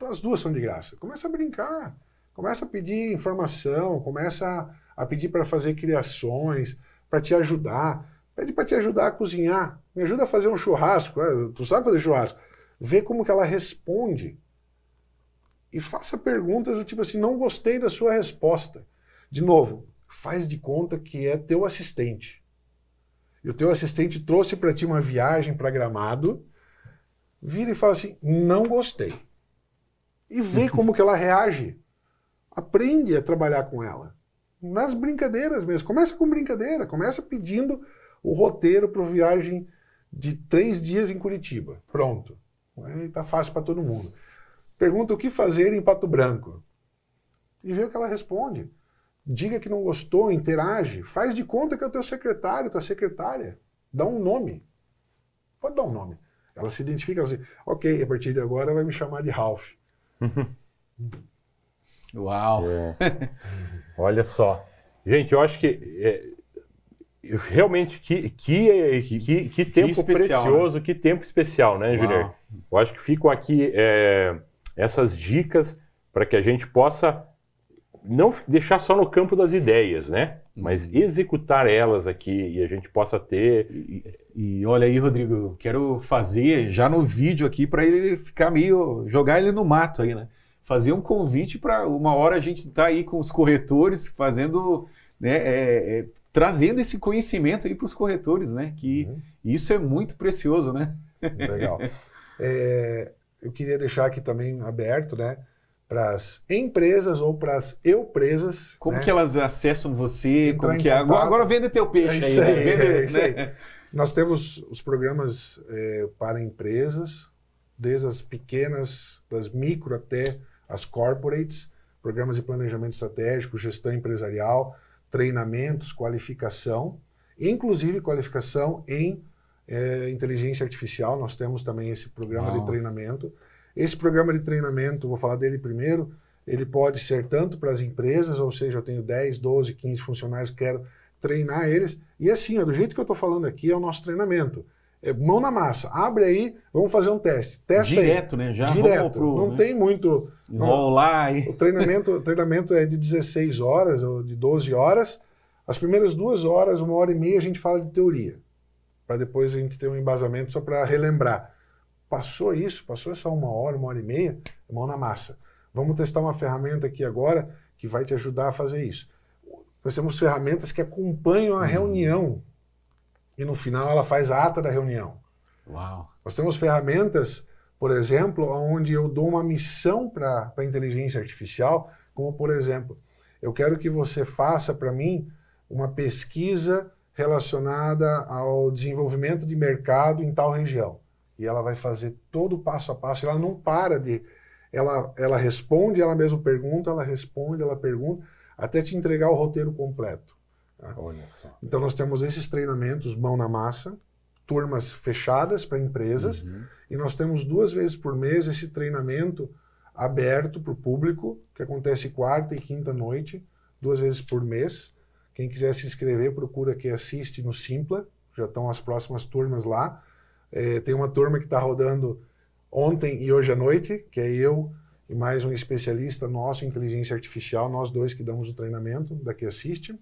As duas são de graça. Começa a brincar, começa a pedir informação, começa a pedir para fazer criações, para te ajudar. Pede para te ajudar a cozinhar. Me ajuda a fazer um churrasco. Tu sabe fazer churrasco. Vê como que ela responde. E faça perguntas do tipo assim, não gostei da sua resposta. De novo, faz de conta que é teu assistente. E o teu assistente trouxe para ti uma viagem para Gramado, vira e fala assim, não gostei. E vê como que ela reage. Aprende a trabalhar com ela. Nas brincadeiras mesmo. Começa com brincadeira. Começa pedindo o roteiro para viagem de 3 dias em Curitiba. Pronto. Aí tá fácil para todo mundo. Pergunta o que fazer em Pato Branco. E vê o que ela responde. Diga que não gostou, interage. Faz de conta que é o teu secretário, tua secretária. Dá um nome. Pode dar um nome. Ela se identifica assim, ok, a partir de agora vai me chamar de Ralph. Uau! Olha só. Gente, eu acho que realmente que tempo especial, precioso, né? Que tempo especial, né, Júnior? Eu acho que ficam aqui essas dicas para que a gente possa não deixar só no campo das ideias, né? Mas executar elas aqui e a gente possa ter... E olha aí, Rodrigo, eu quero fazer já no vídeo aqui para ele ficar meio... jogar ele no mato aí, né? Fazer um convite para uma hora a gente estar aí com os corretores fazendo, né, trazendo esse conhecimento aí para os corretores, né? Que isso é muito precioso, né? Legal. Eu queria deixar aqui também aberto, né? Para as empresas ou para as eu-presas. Como né? que elas acessam você? Entrar Como em que é? contato. Agora vende teu peixe Isso aí, aí, né? Vende, isso aí. Nós temos os programas para empresas, desde as pequenas, das micro até as corporates, programas de planejamento estratégico, gestão empresarial, treinamentos, qualificação, inclusive qualificação em inteligência artificial. Nós temos também esse programa de treinamento. Esse programa de treinamento, vou falar dele primeiro, ele pode ser tanto para as empresas, ou seja, eu tenho 10, 12, 15 funcionários, quero treinar eles. E assim, do jeito que eu estou falando aqui, é o nosso treinamento. É mão na massa. Abre aí, vamos fazer um teste. Testa direto, aí. né? Já direto. Não tem muito... Enrolar aí. O treinamento é de 16 horas ou de 12 horas. As primeiras 2 horas, 1h30, a gente fala de teoria. Para depois a gente ter um embasamento só para relembrar. Passou essa 1 hora, 1h30, mão na massa. Vamos testar uma ferramenta aqui agora que vai te ajudar a fazer isso. Nós temos ferramentas que acompanham a reunião e no final ela faz a ata da reunião. Uau. Nós temos ferramentas, por exemplo, onde eu dou uma missão para a inteligência artificial, como por exemplo, eu quero que você faça para mim uma pesquisa relacionada ao desenvolvimento de mercado em tal região. E ela vai fazer todo o passo a passo, ela não para de... Ela responde, ela mesma pergunta, ela responde, ela pergunta, até te entregar o roteiro completo. Tá? Olha só. Então nós temos esses treinamentos mão na massa, turmas fechadas para empresas, e nós temos 2 vezes por mês esse treinamento aberto para o público, que acontece quarta e quinta noite, 2 vezes por mês. Quem quiser se inscrever, procura que assiste no Simpla, já estão as próximas turmas lá. Tem uma turma que está rodando ontem e hoje à noite, que é eu e mais um especialista nosso em inteligência artificial, nós 2 que damos o treinamento da Que Assiste.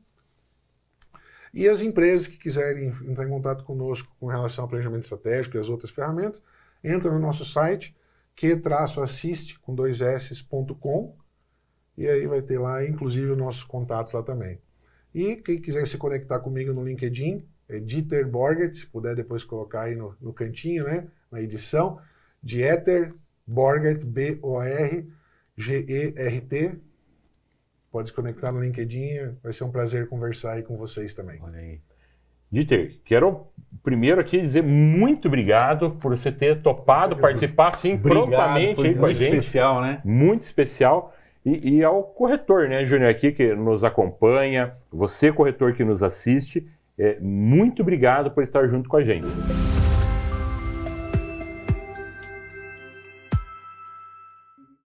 E as empresas que quiserem entrar em contato conosco com relação ao planejamento estratégico e as outras ferramentas, entra no nosso site, que-assiste, com 2s.com, e aí vai ter lá, inclusive, os nossos contatos lá também. E quem quiser se conectar comigo no LinkedIn, é Dieter Borgert, se puder depois colocar aí no cantinho, né, na edição, Dieter Borgert, B-O-R-G-E-R-T. Pode se conectar no LinkedIn, vai ser um prazer conversar aí com vocês também. Olha aí. Dieter, quero primeiro aqui dizer muito obrigado por você ter topado participar assim prontamente aí com a gente. Muito especial, né? Muito especial. E ao corretor, né, Júnior, aqui que nos acompanha, você corretor que nos assiste, muito obrigado por estar junto com a gente.